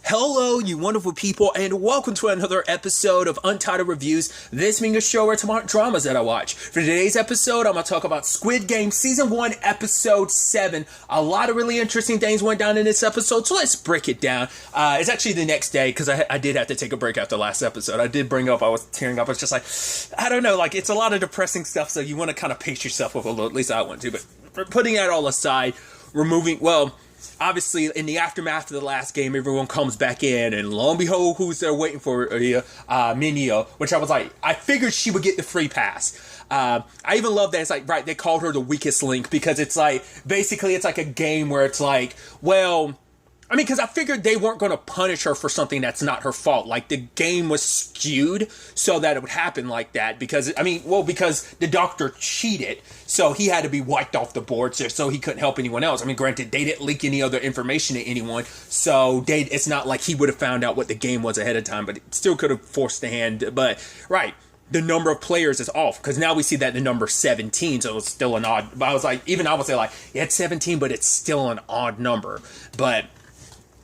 Hello, you wonderful people, and welcome to another episode of Untitled Reviews. This being a show where tomorrow dramas that I watch. For today's episode, I'm going to talk about Squid Game Season 1, Episode 7. A lot of really interesting things went down in this episode, so let's break it down. It's actually the next day, because I did have to take a break after last episode. I did bring up, I was tearing up. I was just like, I don't know, like, it's a lot of depressing stuff, so you want to kind of pace yourself up a little, at least I want to. But putting that all aside, obviously, in the aftermath of the last game, everyone comes back in, and lo and behold, who's there waiting for Minio, which I was like, I figured she would get the free pass. I even love that it's like, right, they called her the weakest link, because it's like, basically, it's like a game where it's like, well, I mean, because I figured they weren't going to punish her for something that's not her fault. Like, the game was skewed so that it would happen like that. Because the doctor cheated, so he had to be wiped off the board, so he couldn't help anyone else. I mean, granted, they didn't leak any other information to anyone, so it's not like he would have found out what the game was ahead of time, but it still could have forced the hand. But, right, the number of players is off, because now we see that the number 17, so it's still an odd. But I was like, even I would say, like, yeah, it's 17, but it's still an odd number. But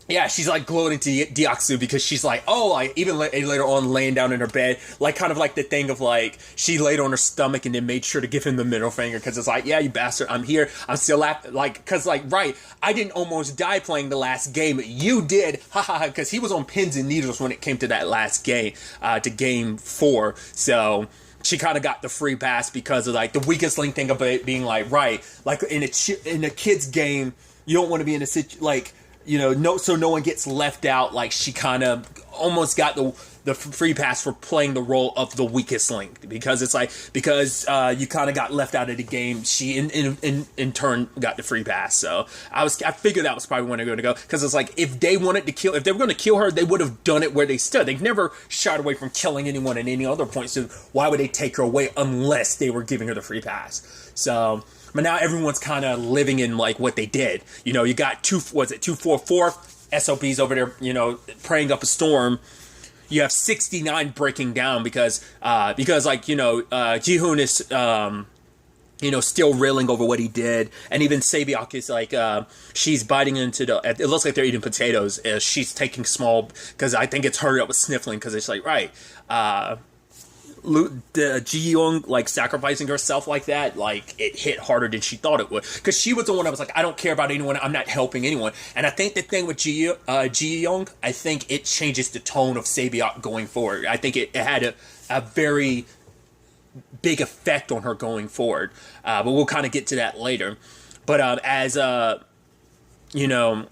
yeah, she's like gloating to Deoksu because she's like, oh, like even later on laying down in her bed, like kind of like the thing of like she laid on her stomach and then made sure to give him the middle finger because it's like, yeah, you bastard, I'm here, I'm still like, because like, right, I didn't almost die playing the last game, you did, haha, because he was on pins and needles when it came to that last game, to game 4, so she kind of got the free pass because of like the weakest link thing of it being like, right, like in a kid's game, you don't want to be in a situation like, you know, so no one gets left out. Like she kind of almost got the free pass for playing the role of the weakest link because it's like you kind of got left out of the game. She in turn got the free pass. So I figured that was probably when they're going to go because it's like if they were going to kill her, they would have done it where they stood. They've never shied away from killing anyone at any other point. So why would they take her away unless they were giving her the free pass? So. But now everyone's kind of living in like what they did. You know, you got 244 SOBs over there, you know, praying up a storm. You have 69 breaking down because like, you know, Jihoon is, you know, still reeling over what he did. And even Sabiak is like, she's biting into it looks like they're eating potatoes as she's taking small, because I think it's her that was sniffling because it's like, right, Ji Young like sacrificing herself like that, like it hit harder than she thought it would, because she was the one that was like, I don't care about anyone, I'm not helping anyone. And I think the thing with Ji Young, I think it changes the tone of Sabiak going forward. I think it had a very big effect on her going forward, but we'll kind of get to that later. But as you know,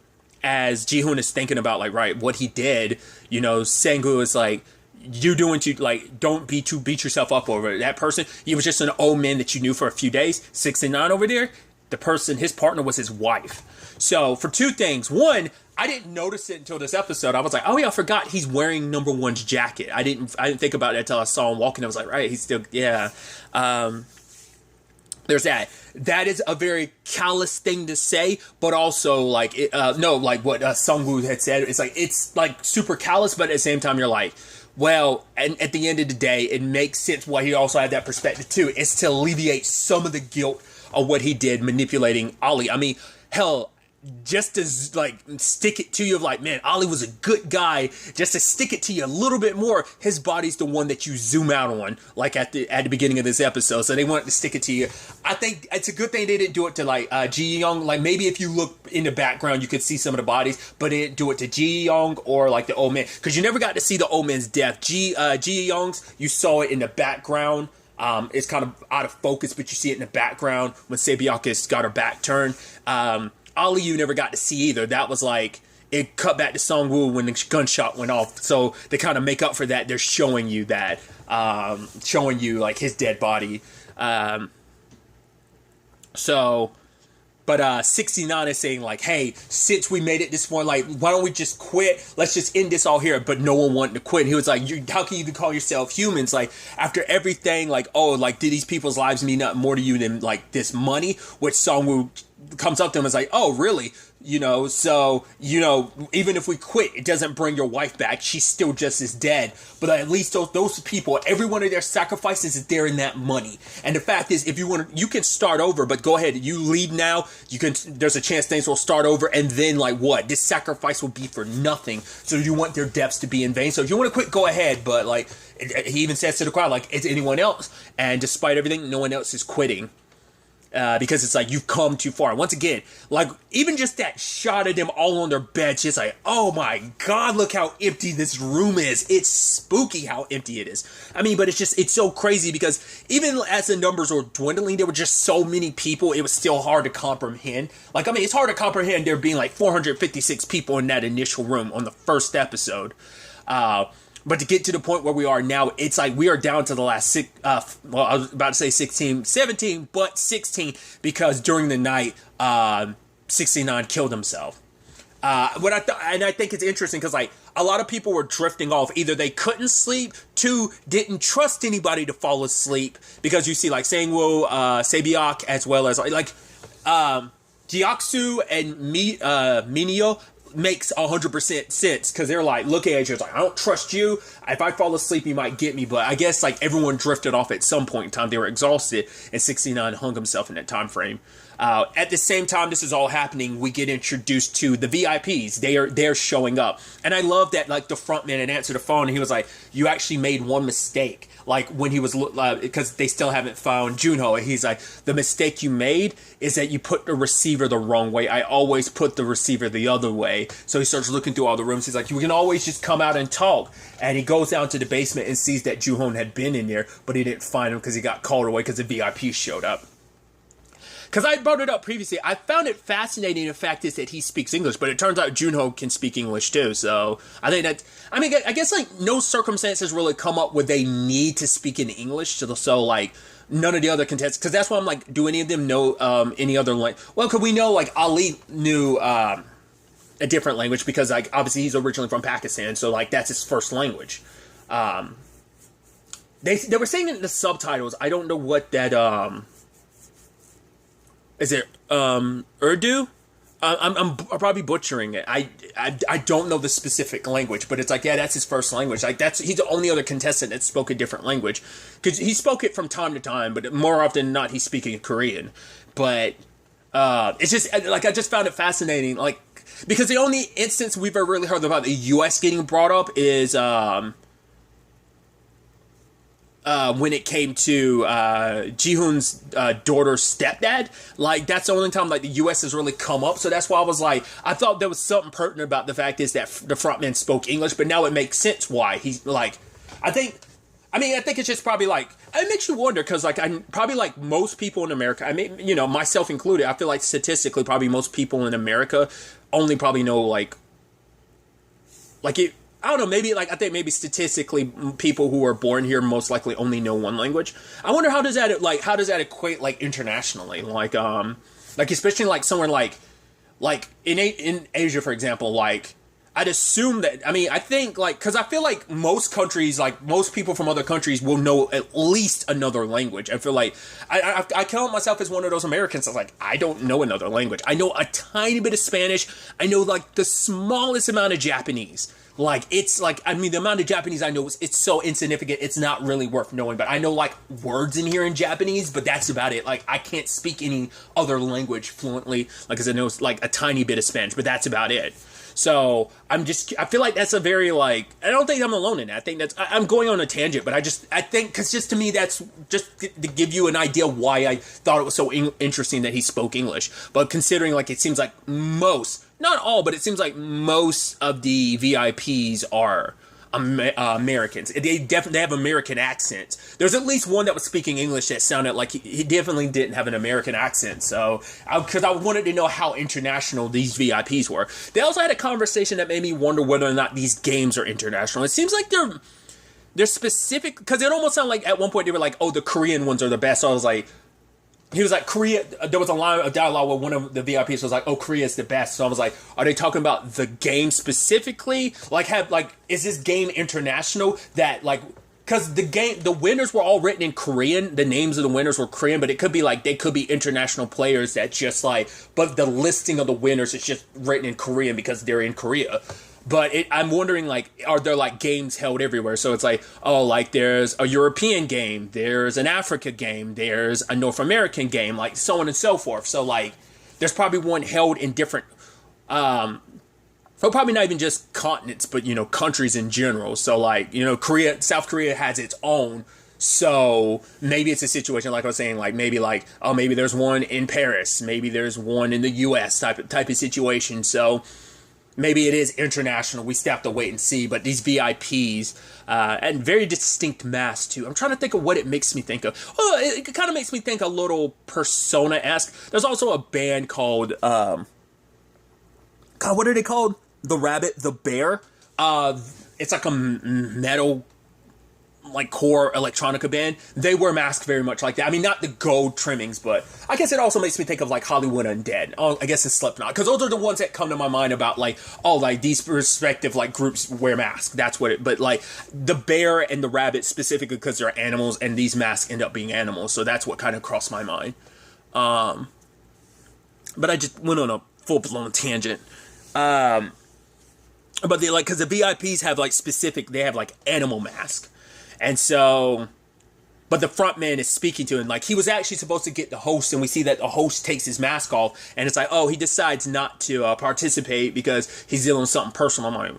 as Jihoon is thinking about like, right, what he did, you know, Sangwoo is like, you doing to like, don't beat yourself up over it. That person, he was just an old man that you knew for a few days. 69 over there, the person, his partner was his wife. So for two things, one, I didn't notice it until this episode. I was like, oh yeah, I forgot he's wearing number 1's jacket. I didn't think about it until I saw him walking. I was like, right, he's still, yeah. There's that. That is a very callous thing to say, but also like, like what Sungwoo had said. It's like super callous, but at the same time, you're like, well, and at the end of the day, it makes sense why he also had that perspective too. It's to alleviate some of the guilt of what he did manipulating Ollie. I mean, hell, just to like stick it to you of like, man, Ollie was a good guy, just to stick it to you a little bit more, his body's the one that you zoom out on, like at the beginning of this episode, so they wanted to stick it to you. I think it's a good thing they didn't do it to like Ji Young. Like maybe if you look in the background you could see some of the bodies, but they didn't do it to Ji Young or like the old man, because you never got to see the old man's death. Ji Young's, you saw it in the background. It's kind of out of focus, but you see it in the background when Sabiakis got her back turned. Ollie, you never got to see either. That was like, it cut back to Sungwoo when the gunshot went off. So they kind of make up for that. They're showing you that, showing you like his dead body. But 69 is saying like, hey, since we made it this point, like, why don't we just quit? Let's just end this all here. But no one wanted to quit. And he was like, how can you even call yourself humans? Like, after everything, like, oh, like, did these people's lives mean nothing more to you than like this money? Which Songwoo comes up to him and is like, oh, really? So, even if we quit, it doesn't bring your wife back. She's still just as dead. But at least those people, every one of their sacrifices is there in that money. And the fact is, if you want to, you can start over, but go ahead. You leave now. There's a chance things will start over. And then, this sacrifice will be for nothing. So you want their deaths to be in vain. So if you want to quit, go ahead. But, he even says to the crowd, is anyone else? And despite everything, no one else is quitting. Because it's you've come too far. Once again, even just that shot of them all on their beds, just oh my God, look how empty this room is. It's spooky how empty it is. But it's so crazy because even as the numbers were dwindling, there were just so many people, it was still hard to comprehend. It's hard to comprehend there being 456 people in that initial room on the first episode. But to get to the point where we are now, it's we are down to the last I was about to say 16, 17, but 16, because during the night, 69 killed himself. And I think it's interesting because a lot of people were drifting off. Either they couldn't sleep, two, didn't trust anybody to fall asleep, because you see Sangwoo, Sabiak, as well as Jiaksu and Minio makes 100% sense, because they're look at you, I don't trust you. If I fall asleep, you might get me. But I guess everyone drifted off at some point in time. They were exhausted, and 69 hung himself in that time frame. At the same time this is all happening, we get introduced to the VIPs. They're showing up, and I love that the front man had answered the phone, and he was you actually made one mistake. When he was because they still haven't found Junho, he's the mistake you made is that you put the receiver the wrong way. I always put the receiver the other way. So he starts looking through all the rooms. He's we can always just come out and talk. And he goes down to the basement and sees that Junho had been in there, but he didn't find him because he got called away because the VIP showed up. Because I brought it up previously, I found it fascinating. The fact is that he speaks English, but it turns out Junho can speak English too. So I think that, I guess no circumstances really come up where they need to speak in English. So none of the other contestants, because that's why I'm do any of them know any other language? Well, because we know Ali knew a different language, because obviously he's originally from Pakistan, so that's his first language. They were saying it in the subtitles. I don't know what that is it Urdu? I'm probably butchering it. I don't know the specific language, but it's that's his first language. He's the only other contestant that spoke a different language, because he spoke it from time to time, but more often than not he's speaking Korean. But it's just I just found it fascinating, because the only instance we've ever really heard about the U.S. getting brought up is when it came to Jihoon's daughter's stepdad. That's the only time the U.S. has really come up. So that's why I was I thought there was something pertinent about the fact is that the frontman spoke English, but now it makes sense why he's I think it's just probably it makes you wonder, because I probably most people in America, myself included, I feel statistically probably most people in America only probably know it. I don't know, maybe I think maybe statistically people who are born here most likely only know one language. I wonder how does that equate internationally, especially somewhere in Asia, for example. I'd assume that, I think because I feel most countries, most people from other countries will know at least another language. I feel I count myself as one of those Americans that's I don't know another language. I know a tiny bit of Spanish. I know the smallest amount of Japanese. It's the amount of Japanese I know, it's so insignificant, it's not really worth knowing. But I know words in here in Japanese, but that's about it. I can't speak any other language fluently, because I know a tiny bit of Spanish, but that's about it. So I feel that's a very I don't think I'm alone in that. I think I'm going on a tangent, but I think, because just to me, that's just to give you an idea why I thought it was so interesting that he spoke English. But considering it seems most, not all, but it seems most of the VIPs are Americans. They definitely have American accents. There's at least one that was speaking English that sounded like he definitely didn't have an American accent. So, because I wanted to know how international these VIPs were. They also had a conversation that made me wonder whether or not these games are international. It seems they're specific, because it almost sounded at one point they were oh, the Korean ones are the best. So I was he was Korea, there was a line of dialogue where one of the VIPs was oh, Korea is the best. So I was are they talking about the game specifically? Is this game international that because the winners were all written in Korean. The names of the winners were Korean, but it could be like they could be international players that just like, but the listing of the winners is just written in Korean because they're in Korea. But I'm wondering, like, are there like games held everywhere? So it's like, oh, like there's a European game, there's an Africa game, there's a North American game, like so on and so forth. So like, there's probably one held in different. Well, probably not even just continents, but, countries in general. So, like, South Korea has its own. So, maybe it's a situation, like I was saying, like, maybe, like, oh, maybe there's one in Paris. Maybe there's one in the U.S. type of situation. So, maybe it is international. We still have to wait and see. But these VIPs, and very distinct masks, too. I'm trying to think of what it makes me think of. Oh, it kind of makes me think a little Persona-esque. There's also a band called, God, what are they called? The Rabbit, the Bear. It's like a metal, like core electronica band. They wear masks very much like that. I mean, not the gold trimmings, but I guess it also makes me think of like Hollywood Undead. Oh, I guess it's Slipknot, because those are the ones that come to my mind about like, oh, like these respective like groups wear masks. That's what it. But like the bear and the rabbit specifically because they're animals, and these masks end up being animals. So that's what kind of crossed my mind. But I just went on a full blown tangent. But they like, because the VIPs have like they have like animal mask. And so, but the front man is speaking to him. Like, he was actually supposed to get the host, and we see that the host takes his mask off, and it's like, oh, he decides not to participate because he's dealing with something personal. I'm like,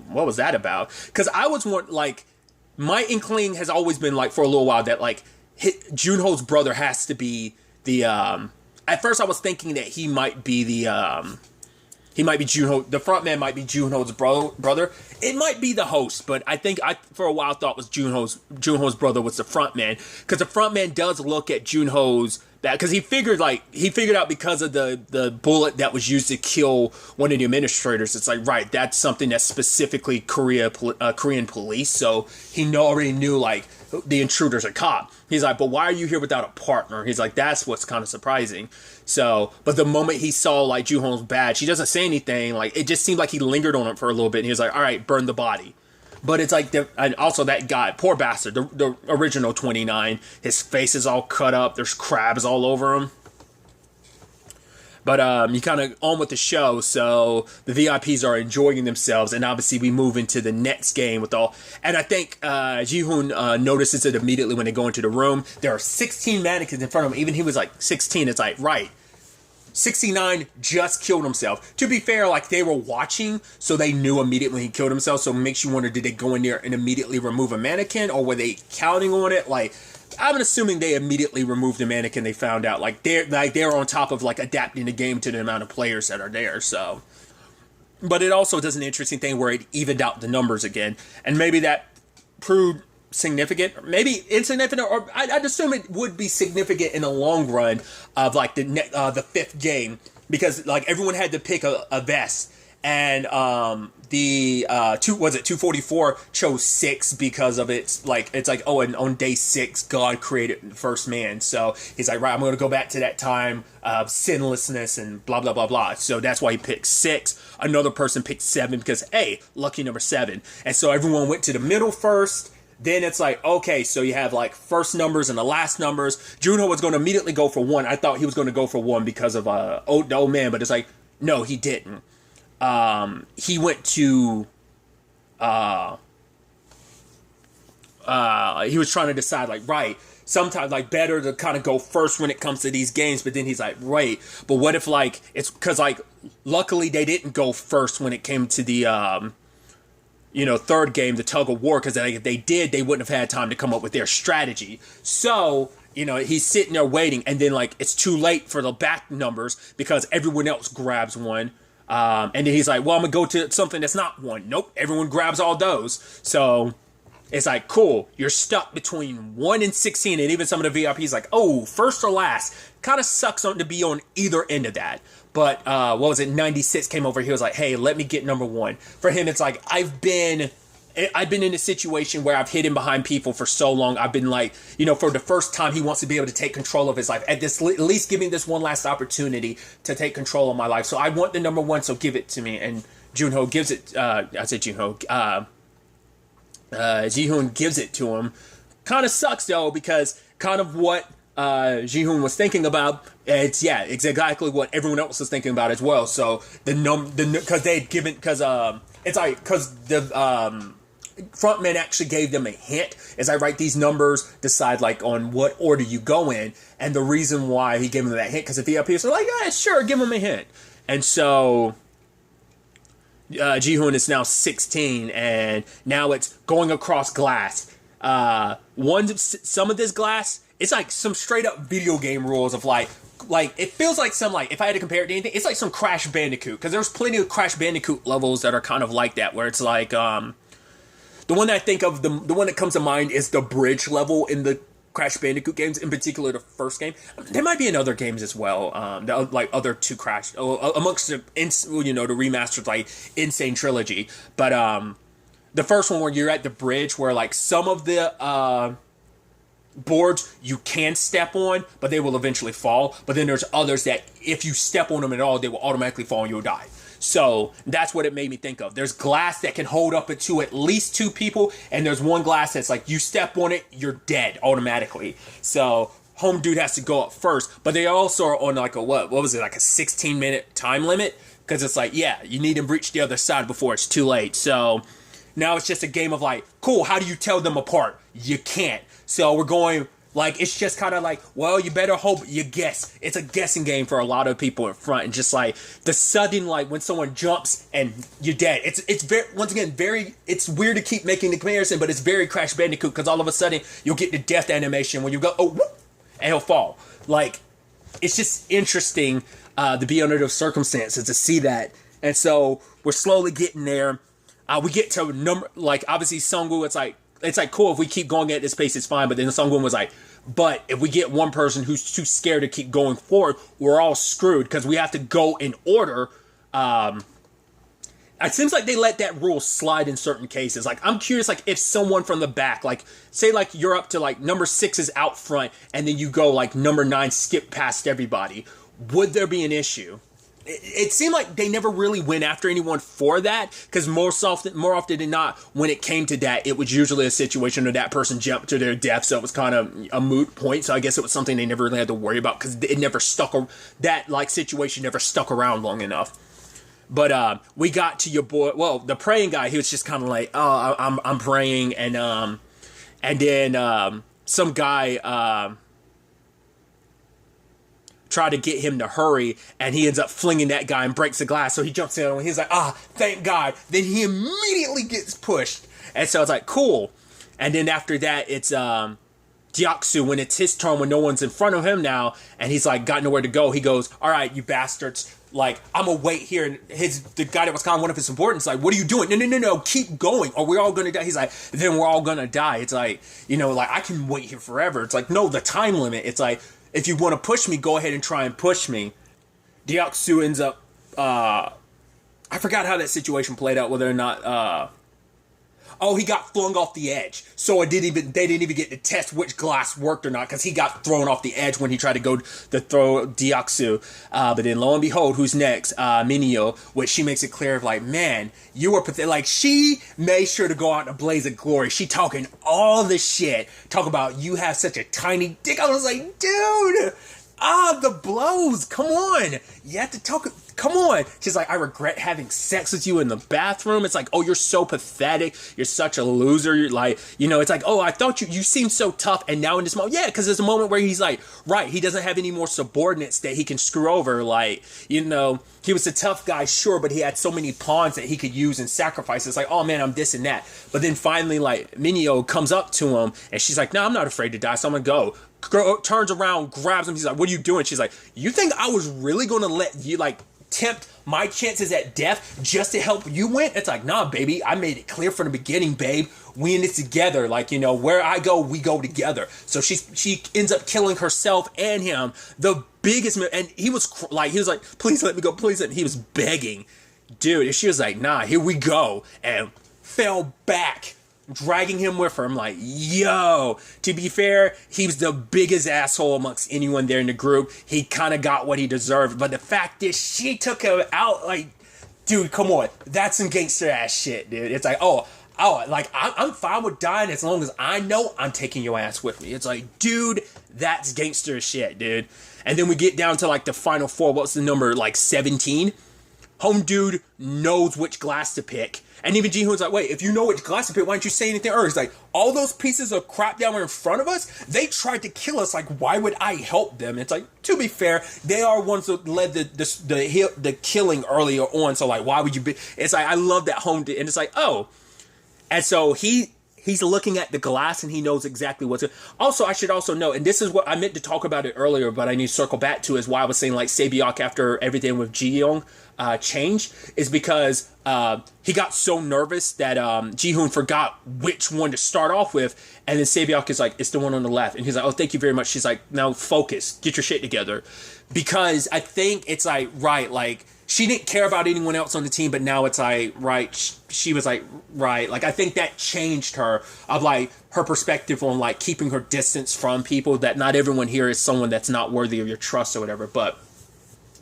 what was that about? Because I was like, my inkling has always been like, for a little while, that like, Junho's brother has to be the, at first I was thinking that he might be the, he might be Junho. The front man might be Junho's brother. It might be the host, but I think I for a while thought was Junho's brother was the front man, because the front man does look at Junho's back, because he figured out because of the bullet that was used to kill one of the administrators. It's like, right, that's something that's specifically Korean police. So he already knew like the intruder's a cop. He's like, but why are you here without a partner? He's like, that's what's kind of surprising. So, but the moment he saw like Junho's badge, he doesn't say anything. Like, it just seemed like he lingered on it for a little bit, and he was like, all right, burn the body. But it's like, and also that guy, poor bastard, the original 29, his face is all cut up. There's crabs all over him. But you kind of on with the show, so the VIPs are enjoying themselves, and obviously we move into the next game with all. And I think Ji-hoon notices it immediately when they go into the room. There are 16 mannequins in front of him. Even he was like 16. It's like, right, 69 just killed himself. To be fair, like, they were watching, so they knew immediately he killed himself. So it makes you wonder, did they go in there and immediately remove a mannequin, or were they counting on it? Like, I'm assuming they immediately removed the mannequin. They found out like they're on top of like adapting the game to the amount of players that are there. So, but it also does an interesting thing where it evened out the numbers again, and maybe that proved significant, maybe insignificant, or I'd assume it would be significant in the long run of like the fifth game, because like everyone had to pick a vest, and the 244 chose 6 because of it's like oh, and on day 6 God created the first man, so he's like, right, I'm going to go back to that time of sinlessness and blah blah blah blah, so that's why he picked 6. Another person picked 7 because, hey, lucky number 7, and so everyone went to the middle first. Then it's like, okay, so you have like first numbers and the last numbers. Junho was going to immediately go for 1. I thought he was going to go for 1 because of the old man, but it's like, no, he didn't. He went to, he was trying to decide, like, right, sometimes, like, better to kind of go first when it comes to these games, but then he's like, right, but what if, like, it's, because, like, luckily they didn't go first when it came to the, third game, the tug of war, because if they did, they wouldn't have had time to come up with their strategy. So, he's sitting there waiting, and then, like, it's too late for the back numbers because everyone else grabs one. And then he's like, well, I'm going to go to something that's not 1. Nope, everyone grabs all those. So it's like, cool, you're stuck between 1 and 16. And even some of the VIPs like, oh, first or last. Kind of sucks to be on either end of that. But what was it, 96 came over here, was like, hey, let me get number 1. For him, it's like, I've been in a situation where I've hidden behind people for so long. I've been like, for the first time, he wants to be able to take control of his life. At least give me this one last opportunity to take control of my life. So I want the number 1, so give it to me. And Junho gives it, Ji-hoon gives it to him. Kind of sucks though, because kind of what Ji-hoon was thinking about, it's exactly what everyone else was thinking about as well. So because they had given, because it's like, because the frontman actually gave them a hint. As I write these numbers, decide like on what order you go in, and the reason why he gave them that hint, because if he appears, they're like, yeah, sure, give him a hint. And so Ji-hoon is now 16, and now it's going across glass. Some of this glass, it's like some straight up video game rules of like it feels like some, like, if I had to compare it to anything, it's like some Crash Bandicoot, because there's plenty of Crash Bandicoot levels that are kind of like that, where it's like the one that I think of, the one that comes to mind is the bridge level in the Crash Bandicoot games, in particular the first game. There might be in other games as well, like other two Crash, amongst the the remastered like Insane Trilogy. But the first one where you're at the bridge, where like some of the boards you can step on, but they will eventually fall. But then there's others that if you step on them at all, they will automatically fall and you'll die. So that's what it made me think of. There's glass that can hold up to at least 2 people, and there's one glass that's like you step on it, you're dead automatically. So home dude has to go up first, but they also are on like a what was it, like a 16-minute time limit, because it's like, yeah, you need to reach the other side before it's too late. So now it's just a game of like, cool, how do you tell them apart? You can't. So we're going, like, it's just kind of like, well, you better hope you guess. It's a guessing game for a lot of people in front. And just like the sudden, like when someone jumps and you're dead. It's very, once again, very, it's weird to keep making the comparison, but it's very Crash Bandicoot, because all of a sudden you'll get the death animation when you go, oh, whoop, and he'll fall. Like, it's just interesting to be under those circumstances, to see that. And so we're slowly getting there. We get to number, like, obviously Sungwoo, it's like cool, if we keep going at this pace, it's fine. But then Sungwoo was like, but if we get one person who's too scared to keep going forward, we're all screwed, because we have to go in order. It seems like they let that rule slide in certain cases. Like, I'm curious, like, if someone from the back, like, say, like, you're up to, like, number 6 is out front, and then you go, like, number 9, skip past everybody, would there be an issue? It seemed like they never really went after anyone for that, because more often than not, when it came to that, it was usually a situation where that person jumped to their death, so it was kind of a moot point. So I guess it was something they never really had to worry about, because it never stuck, that like situation never stuck around long enough. But we got to your boy, well, the praying guy. He was just kind of like, oh, I'm praying, and then some guy try to get him to hurry, and he ends up flinging that guy and breaks the glass. So he jumps in and he's like, thank God. Then he immediately gets pushed. And so it's like, cool. And then after that, it's Deoksu, when it's his turn, when no one's in front of him now, and he's like got nowhere to go. He goes, all right, you bastards, like, I'm gonna wait here. And the guy that was kind of one of his subordinates, like, what are you doing? No, keep going, or we're all gonna die. He's like, then we're all gonna die. It's like, like, I can wait here forever. It's like, no, the time limit. It's like, if you want to push me, go ahead and try and push me. Deoksu ends up, I forgot how that situation played out, whether or not, he got flung off the edge. So they didn't even get to test which glass worked or not, because he got thrown off the edge when he tried to go to throw Deoksu. But then lo and behold, who's next? Minio, which she makes it clear of like, man, you were pathetic. Like, she made sure to go out in a blaze of glory. She talking all this shit. Talk about you have such a tiny dick. I was like, dude, the blows. Come on. You have to talk. Come on. She's like, I regret having sex with you in the bathroom. It's like, oh, you're so pathetic. You're such a loser. You're like, it's like, oh, I thought you seemed so tough. And now in this moment, yeah, because there's a moment where he's like, right, he doesn't have any more subordinates that he can screw over. Like, he was a tough guy, sure, but he had so many pawns that he could use and sacrifice. It's like, oh man, I'm this and that. But then finally, like, Minio comes up to him and she's like, no, I'm not afraid to die, so I'm gonna go. Girl turns around, grabs him. He's like, what are you doing? She's like, you think I was really gonna let you, like, tempt my chances at death just to help you win? It's like, nah, baby, I made it clear from the beginning, babe. We in this together. Like, where I go, we go together. So she ends up killing herself and him. The biggest, and he was like, please let me go, please let me. He was begging, dude. And she was like, nah, here we go, and fell back, dragging him with her. I'm like, yo, to be fair, he was the biggest asshole amongst anyone there in the group. He kind of got what he deserved, but the fact is she took him out, like, dude, come on, that's some gangster ass shit, dude. It's like, oh, oh, like I'm fine with dying as long as I know I'm taking your ass with me. It's like, dude, that's gangster shit, dude. And then we get down to like the final four. What's the number? Like 17. Home dude knows which glass to pick. And even Ji-hoon's like, wait, if you know which glass to pick, why don't you say anything earlier? He's like, all those pieces of crap down in front of us, they tried to kill us. Like, why would I help them? It's like, to be fair, they are ones that led the killing earlier on. So, like, why would you be? It's like, I love that Home dude. And it's like, oh. And so he's looking at the glass and he knows exactly what's. Also, I should also note, and this is what I meant to talk about it earlier, but I need to circle back to, is why I was saying like Sae-byeok after everything with Ji-young changed, is because he got so nervous that Ji-hoon forgot which one to start off with, and then Sae-byeok is like, it's the one on the left, and he's like, oh, thank you very much. She's like, now focus, get your shit together, because I think it's like, right, like, she didn't care about anyone else on the team, but now it's like, right, she was like, right, like, I think that changed her, of like, her perspective on like keeping her distance from people, that not everyone here is someone that's not worthy of your trust or whatever. But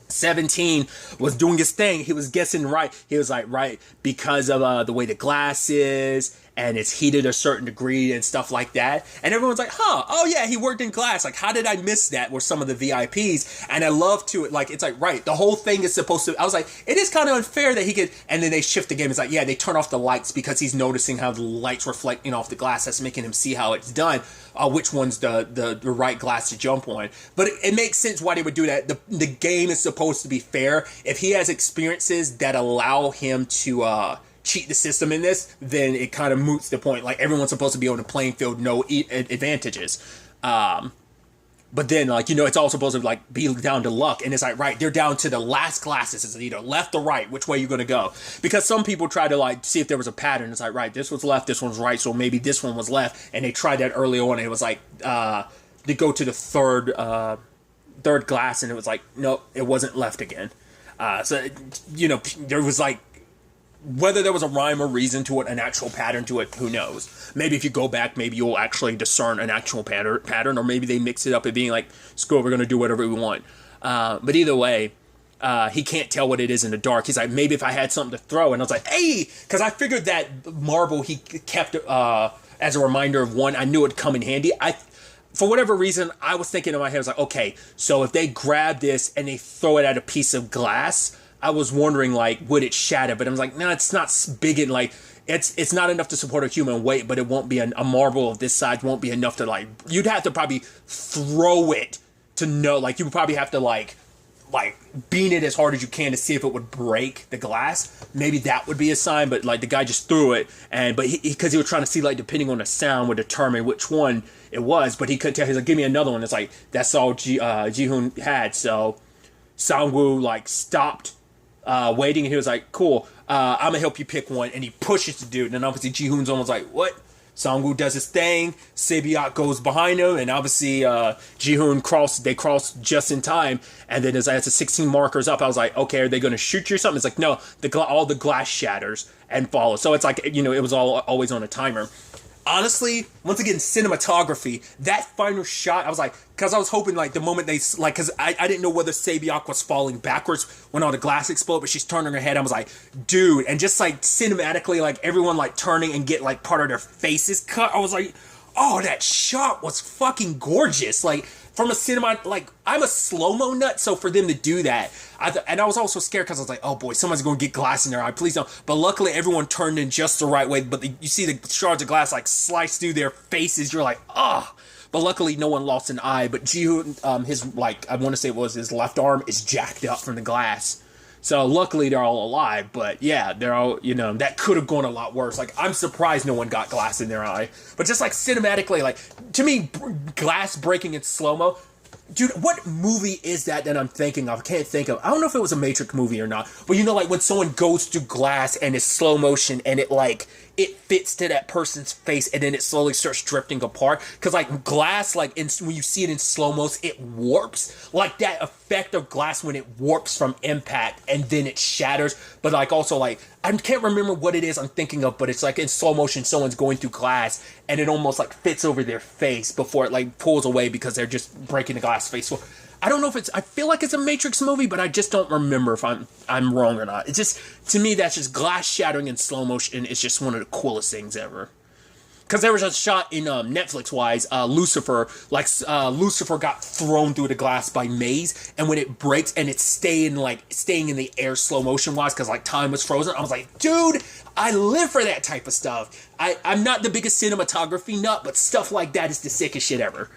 17 was doing his thing. He was guessing right. He was like, right, because of the way the glass is, and it's heated a certain degree and stuff like that. And everyone's like, huh, oh yeah, he worked in glass. Like, how did I miss that with some of the VIPs? And I love to, like, it's like, right, the whole thing is supposed to, I was like, it is kind of unfair that he could, and then they shift the game. It's like, yeah, they turn off the lights because he's noticing how the lights reflecting off the glass. That's making him see how it's done. Which one's the right glass to jump on. But it makes sense why they would do that. The game is supposed to be fair. If he has experiences that allow him to cheat the system in this, then it kind of moots the point. Like, everyone's supposed to be on the playing field, no advantages. But then, like, you know, it's all supposed to, like, be down to luck. And it's like, right, they're down to the last glasses. It's either left or right. Which way you're going to go? Because some people try to, like, see if there was a pattern. It's like, right, this was left, this one's right, so maybe this one was left. And they tried that early on, and it was like, they go to the third glass, and it was like, nope, it wasn't left again. So, you know, there was, like, whether there was a rhyme or reason to it, an actual pattern to it, who knows? Maybe if you go back, maybe you'll actually discern an actual pattern, or maybe they mix it up and being like, screw it, we're going to do whatever we want. But either way, he can't tell what it is in the dark. He's like, maybe if I had something to throw. And I was like, hey, because I figured that marble he kept as a reminder of one, I knew it'd come in handy. For whatever reason, I was thinking in my head, I was like, okay, so if they grab this and they throw it at a piece of glass, I was wondering, like, would it shatter? But I was like, no, it's not big and, like, it's not enough to support a human weight, but it won't be a marble of this size won't be enough to, like, you'd have to probably throw it to know, like, you would probably have to, like, beat it as hard as you can to see if it would break the glass. Maybe that would be a sign, but, like, the guy just threw it, but because he was trying to see, like, depending on the sound would determine which one it was, but he couldn't tell. He's like, give me another one. It's like, that's all Ji-hoon had, so Sang-woo, like, stopped waiting, and he was like, cool, I'm gonna help you pick one, and he pushes the dude, and obviously Ji-hoon's almost like, what? Sang-woo does his thing, Sae-byeok goes behind him, and obviously Ji-hoon cross just in time, and then as the 16 markers up, I was like, okay, are they gonna shoot you or something? It's like, no, all the glass shatters and follows, so it's like, you know, it was always on a timer. Honestly, once again, cinematography, that final shot, I was like, because I was hoping, like, the moment they, like, because I didn't know whether Sae-byeok was falling backwards when all the glass exploded, but she's turning her head. I was like, dude, and just, like, cinematically, like, everyone, like, turning and get, like, part of their faces cut. I was like, oh, that shot was fucking gorgeous. Like, from a cinema, like, I'm a slow-mo nut, so for them to do that, and I was also scared because I was like, oh boy, someone's going to get glass in their eye, please don't. But luckily, everyone turned in just the right way, but you see the shards of glass, like, slice through their faces, you're like, ah. But luckily, no one lost an eye, but Ji-hoon, his, like, I want to say it was his left arm is jacked up from the glass. So luckily, they're all alive, but yeah, they're all, you know, that could have gone a lot worse. Like, I'm surprised no one got glass in their eye. But just, like, cinematically, like, to me, glass breaking in slow-mo, dude, what movie is that I'm thinking of? I can't think of. I don't know if it was a Matrix movie or not, but you know, like, when someone goes through glass and it's slow motion and it, like, it fits to that person's face and then it slowly starts drifting apart. Because, like, glass, like, when you see it in slow-mos, it warps. Like, that effect of glass when it warps from impact and then it shatters. But, like, also, like, I can't remember what it is I'm thinking of, but it's, like, in slow motion, someone's going through glass and it almost, like, fits over their face before it, like, pulls away because they're just breaking the glass face. So, I don't know if it's, I feel like it's a Matrix movie, but I just don't remember if I'm wrong or not. It's just, to me, that's just glass shattering in slow motion. It's just one of the coolest things ever. Because there was a shot in Netflix-wise, Lucifer, Lucifer got thrown through the glass by Maze, and when it breaks and it's staying in the air slow motion-wise, because like time was frozen, I was like, dude, I live for that type of stuff. I'm not the biggest cinematography nut, but stuff like that is the sickest shit ever.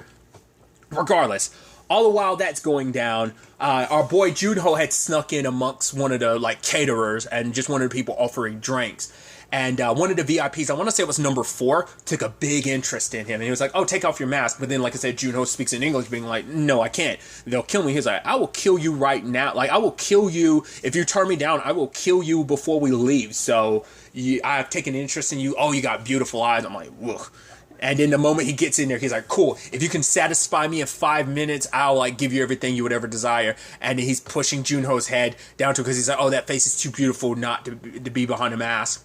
Regardless, all the while that's going down, our boy Junho had snuck in amongst one of the like caterers and just one of the people offering drinks. And one of the VIPs, I want to say it was number 4, took a big interest in him. And he was like, oh, take off your mask. But then, like I said, Junho speaks in English, being like, no, I can't. They'll kill me. He's like, I will kill you right now. Like, I will kill you. If you turn me down, I will kill you before we leave. So I've taken interest in you. Oh, you got beautiful eyes. I'm like, whoa. And then the moment he gets in there, he's like, cool, if you can satisfy me in 5 minutes, I'll like give you everything you would ever desire. And then he's pushing Junho's head down to, because he's like, oh, that face is too beautiful not to be behind a mask.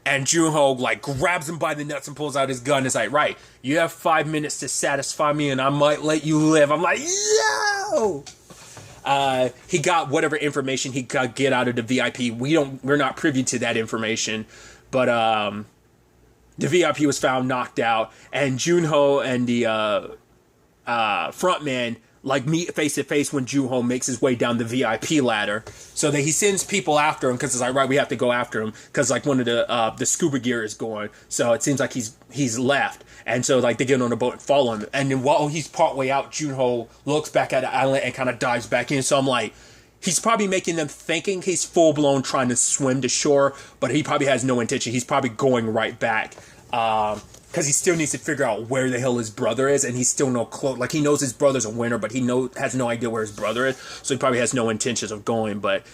And Junho like grabs him by the nuts and pulls out his gun. It's like, right, you have 5 minutes to satisfy me and I might let you live. I'm like, yo! He got whatever information he could get out of the VIP. We're not privy to that information. But the VIP was found knocked out, and Junho and the frontman like meet face to face when Junho makes his way down the VIP ladder. So that he sends people after him, because it's like, right, we have to go after him, because like one of the scuba gear is going. So it seems like he's left, and so like they get on a boat and follow him. And then while he's partway out, Junho looks back at the island and kind of dives back in. So I'm like, he's probably making them thinking he's full blown trying to swim to shore, but he probably has no intention. He's probably going right back. Because he still needs to figure out where the hell his brother is, and he's still no clue. Like, he knows his brother's a winner, but he has no idea where his brother is, so he probably has no intentions of going. But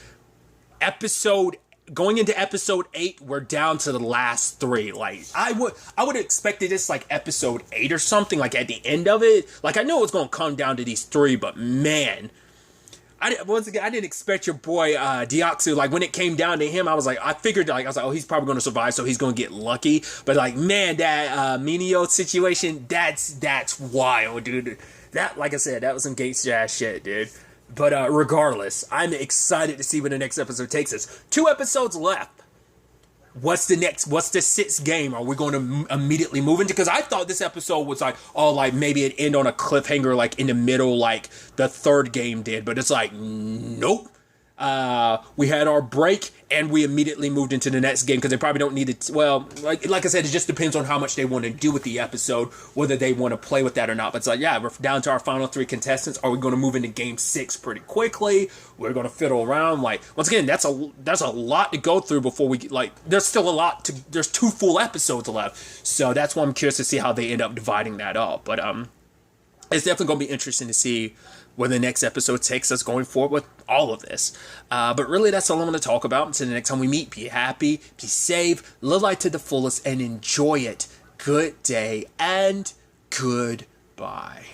going into episode 8, we're down to the last 3. Like, I would have expected this like episode 8 or something, like at the end of it. Like, I know it's going to come down to these 3, but man, once again, I didn't expect your boy Deoxys. Like, when it came down to him, I was like, oh, he's probably going to survive, so he's going to get lucky. But like, man, that Minio situation, that's wild, dude. That, like I said, that was some gangsta ass shit, dude. But regardless, I'm excited to see where the next episode takes us. 2 episodes left. What's the 6th game? Are we going to immediately move into? Because I thought this episode was like, oh, like maybe it end on a cliffhanger, like in the middle, like the 3rd game did. But it's like, nope. We had our break and we immediately moved into the next game, because they probably don't need it. Well, like I said, it just depends on how much they want to do with the episode, whether they want to play with that or not. But it's like, yeah, we're down to our final 3 contestants. Are we going to move into game 6 pretty quickly? We're going to fiddle around. Like, once again, that's a lot to go through before we get, like, there's still a lot there's 2 full episodes left. So that's why I'm curious to see how they end up dividing that up. But it's definitely going to be interesting to see where the next episode takes us going forward with all of this. But really, that's all I'm going to talk about. Until the next time we meet, be happy, be safe, live life to the fullest, and enjoy it. Good day and goodbye.